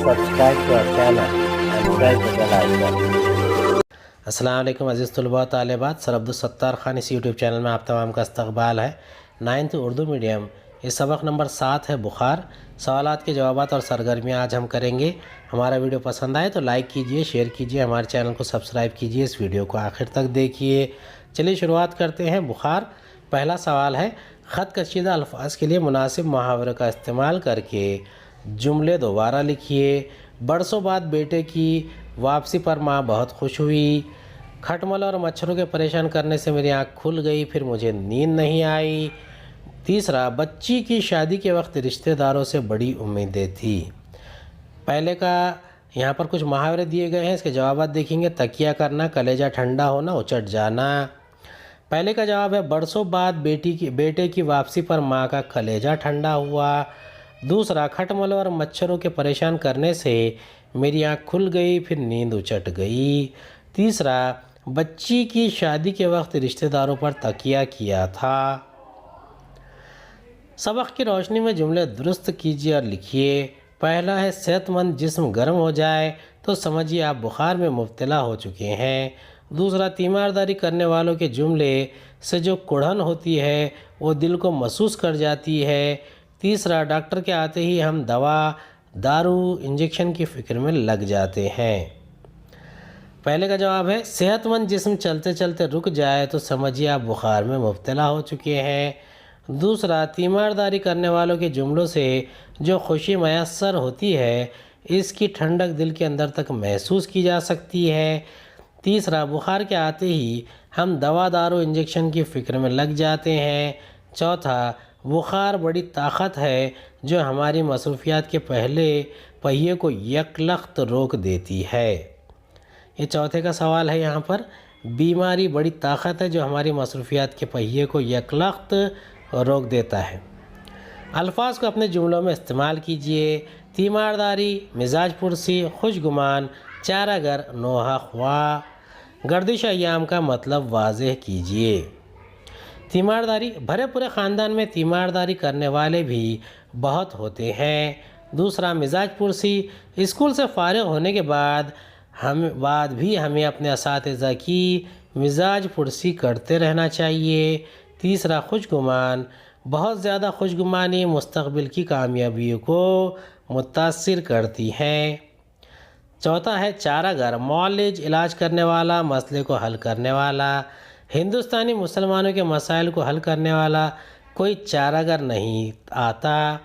subscribe to our channel and press the bell icon. अस्सलाम वालेकुम अज़ीज़ तलबा तालिबात। सर अब्दुल-सत्तार ख़ान इस यूट्यूब चैनल में आप तमाम का इस्तक़बाल है। 9th उर्दू मीडियम, ये सबक नंबर 7 है बुखार। सवालात के जवाबात और सरगर्मियाँ आज हम करेंगे। हमारा वीडियो पसंद आए तो लाइक कीजिए, शेयर कीजिए, हमारे चैनल को सब्सक्राइब कीजिए, इस वीडियो को आखिर तक देखिए। चलिए शुरुआत करते हैं। बुखार, पहला सवाल है, ख़त कशीदा अल्फाज के लिए मुनासिब मुहावरे का इस्तेमाल करके जुमले दोबारा लिखिए। बरसों बाद बेटे की वापसी पर माँ बहुत खुश हुई। खटमल और मच्छरों के परेशान करने से मेरी आँख खुल गई, फिर मुझे नींद नहीं आई। तीसरा, बच्ची की शादी के वक्त रिश्तेदारों से बड़ी उम्मीदें थी। पहले का यहाँ पर कुछ मुहावरे दिए गए हैं, इसके जवाब देखेंगे। तकिया करना, कलेजा ठंडा होना, उचट जाना। पहले का जवाब है, बरसों बाद बेटे की वापसी पर माँ का कलेजा ठंडा हुआ। दूसरा, खटमल और मच्छरों के परेशान करने से मेरी आँख खुल गई, फिर नींद उचट गई। तीसरा, बच्ची की शादी के वक्त रिश्तेदारों पर तकिया किया था। सबक की रोशनी में जुमले दुरुस्त कीजिए और लिखिए। पहला है, सेहतमंद जिस्म गर्म हो जाए तो समझिए आप बुखार में मुब्तला हो चुके हैं। दूसरा, तीमारदारी करने वालों के जुमले से जो कुढ़न होती है वो दिल को महसूस कर जाती है। तीसरा, डॉक्टर के आते ही हम दवा, दारू, इंजेक्शन की फ़िक्र में लग जाते हैं। पहले का जवाब है, सेहतमंद जिस्म चलते चलते रुक जाए तो समझिए आप बुखार में मुब्तला हो चुके हैं। दूसरा, तीमारदारी करने वालों के जुमलों से जो खुशी मैसर होती है इसकी ठंडक दिल के अंदर तक महसूस की जा सकती है। तीसरा, बुखार के आते ही हम दवा, दारू, इंजेक्शन की फ़िक्र में लग जाते हैं। चौथा, बुखार बड़ी ताकत है जो हमारी मसरूफियात के पहले पहिए को यकलख्त रोक देती है। ये चौथे का सवाल है यहाँ पर। बीमारी बड़ी ताकत है जो हमारी मसरूफियात के पहिए को यकलख्त रोक देता है। अल्फाज को अपने जुमलों में इस्तेमाल कीजिए। तीमारदारी, मिजाज पुरसी, खुशगुमान, चारागर, नोहा ख्वाह। गर्दिश अय्याम का मतलब वाज़ेह कीजिए। तीमारदारी, भरे पूरे ख़ानदान में तीमारदारी करने वाले भी बहुत होते हैं। दूसरा, मिजाज पुरसी, स्कूल से फ़ारिग होने के बाद भी हमें अपने असातिज़ा की मिजाज पुरसी करते रहना चाहिए। तीसरा, खुशगुमान, बहुत ज़्यादा खुशगुमानी मुस्तक़बिल की कामयाबियों को मुतासिर करती है। चौथा है, चारागर, मौलिज, इलाज करने वाला, मसले को हल करने वाला। हिंदुस्तानी मुसलमानों के मसाइल को हल करने वाला कोई चारागर नहीं आता।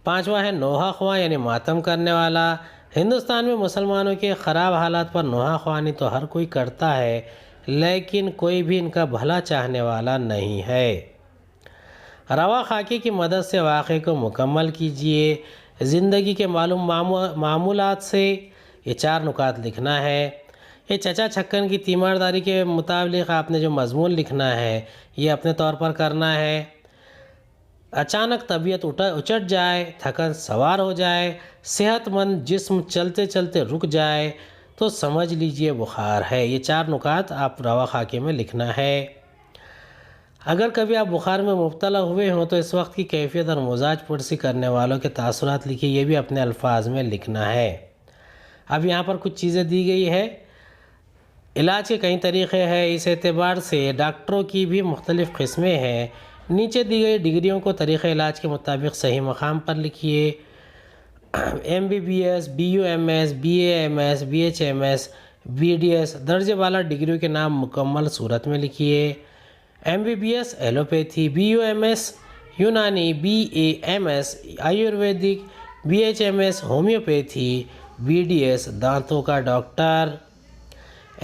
पांचवा है, नोहा ख्वाह, यानी मातम करने वाला। हिंदुस्तान में मुसलमानों के ख़राब हालात पर नोहा ख्वानी तो हर कोई करता है, लेकिन कोई भी इनका भला चाहने वाला नहीं है। रवा खाकी की मदद से वाक़े को मुकम्मल कीजिए। ज़िंदगी के मामूलात से ये 4 नुकात लिखना है। ये चचा छक्कन की तीमारदारी के मुताबिक आपने जो मज़मून लिखना है ये अपने तौर पर करना है। अचानक तबीयत उचट जाए, थकन सवार हो जाए, सेहतमंद जिस्म चलते चलते रुक जाए तो समझ लीजिए बुखार है। ये 4 नुकात आप रवा खाके में लिखना है। अगर कभी आप बुखार में मुब्तला हुए हों तो इस वक्त की कैफियत और मिजाज पुरसी करने वालों के तासुरात लिखिए, ये भी अपने अल्फाज में लिखना है। अब यहाँ पर कुछ चीज़ें दी गई है। इलाज के कई तरीक़े हैं, इस एतबार से डॉक्टरों की भी मुख्तलिफ़ किस्में हैं। नीचे दी गई डिग्रियों को तरीक़े इलाज के मुताबिक सही मकाम पर लिखिए। MBBS, BUMS, BAMS, BHMS, BDS दर्जे वाला डिग्रियों के नाम मुकम्मल सूरत में लिखिए। MBBS allopathy, BUMS Unani, BAMS Ayurvedic, BHMS homeopathy, BDS दांतों का doctor.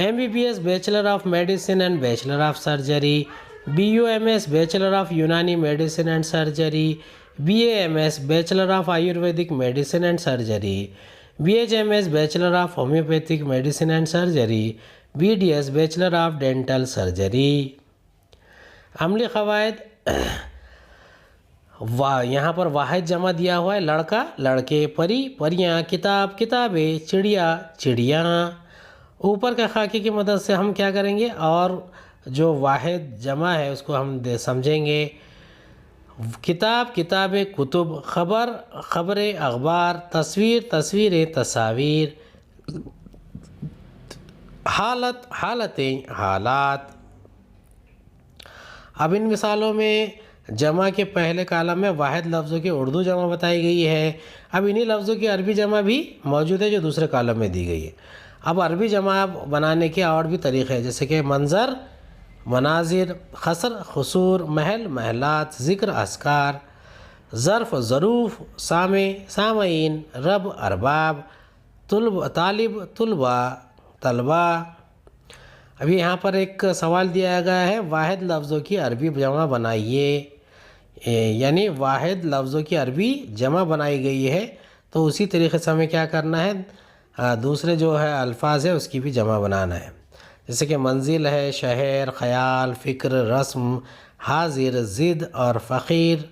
MBBS bachelor of medicine and bachelor of surgery, BUMS bachelor of Unani medicine and surgery, BAMS bachelor of Ayurvedic medicine and surgery, BHMS bachelor of homeopathic medicine and surgery, BDS bachelor of dental surgery. अमली क़वायद, यहाँ पर वाहिद जमा दिया हुआ है, लड़का, लड़के, परी, परियाँ, किताब, किताबें, चिड़िया, चिड़ियाँ। ऊपर के खाके की मदद से हम क्या करेंगे और जो वाहिद जमा है उसको हम समझेंगे। किताब किताब कुतुब, खबर खबर अखबार, तस्वीर तस्वीर तस्वीर, हालत हालतें हालात। अब इन मिसालों में जमा के पहले कालम में वाहिद लफ्ज़ों की उर्दू जमा बताई गई है। अब इन्हीं लफ्ज़ों की अरबी जमा भी मौजूद है जो दूसरे कालम में दी गई है। अब अरबी जमा बनाने के और भी तरीक़े हैं, जैसे कि मंज़र मनाजिर, खसर खसूर, महल महलात, ज़िक्र अस्कार, ज़र्फ़ ज़रूफ़, सामे सामईन, रब अरबाब, तुलब तालिब तुलबा तलबा। अभी यहाँ पर एक सवाल दिया गया है, वाहिद लफ्ज़ों की अरबी जमा बनाइए, यानी वाहिद लफ्ज़ों की अरबी जमा बनाई गई है तो उसी तरीके से हमें क्या करना है, दूसरे जो है अल्फाज है उसकी भी जमा बनाना है। जैसे कि मंजिल है, शहर, ख़याल, फ़िक्र, रस्म, हाजिर, ज़िद और फ़कीर।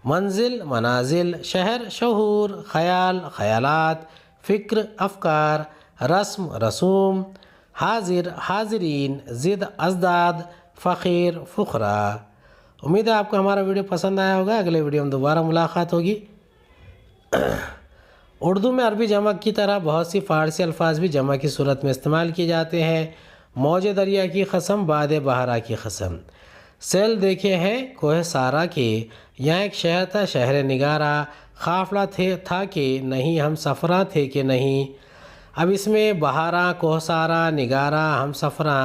मंजिल मनाजिल, शहर शहूर, ख़याल ख़यालात, फ़िक्र अफ़कार, रस्म रसूम, हाजिर हाजिरीन, ज़िद अज़दाद, फ़कीर फ़ुक़रा। उम्मीद है आपको हमारा वीडियो पसंद आया होगा। अगले वीडियो में दोबारा मुलाकात होगी। उर्दू में अरबी जमा की तरह बहुत सी फ़ारसी अल्फाज भी जमा की सूरत में इस्तेमाल किए जाते हैं। मौज दरिया की कसम, बाद बहरा की कसम, सेल देखे हैं कोह सारा के, यहाँ एक शहर था शहर निगारा, काफ़िला था कि नहीं, हम सफ़रा थे कि नहीं। अब इसमें बहारा, कोहसारा, निगारा, हम सफ़रा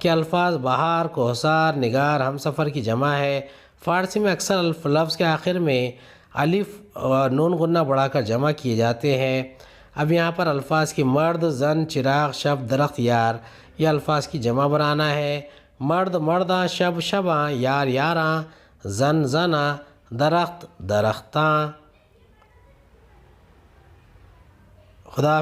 के अल्फाज बहार, कोहसार, निगार, हम सफ़र की जमा है। फ़ारसी में अक्सर लफ्ज़ के आखिर में अलिफ और नून गुन्ना बढ़ाकर जमा किए जाते हैं। अब यहाँ पर अल्फाज की मर्द, जन, चिराग, शब, दरख्त, यार, ये अल्फाज की जमा बनाना है। मर्द मर्दा, शब शबा, यार यारा, जन जना, दरख्त दरख्तां। खुदा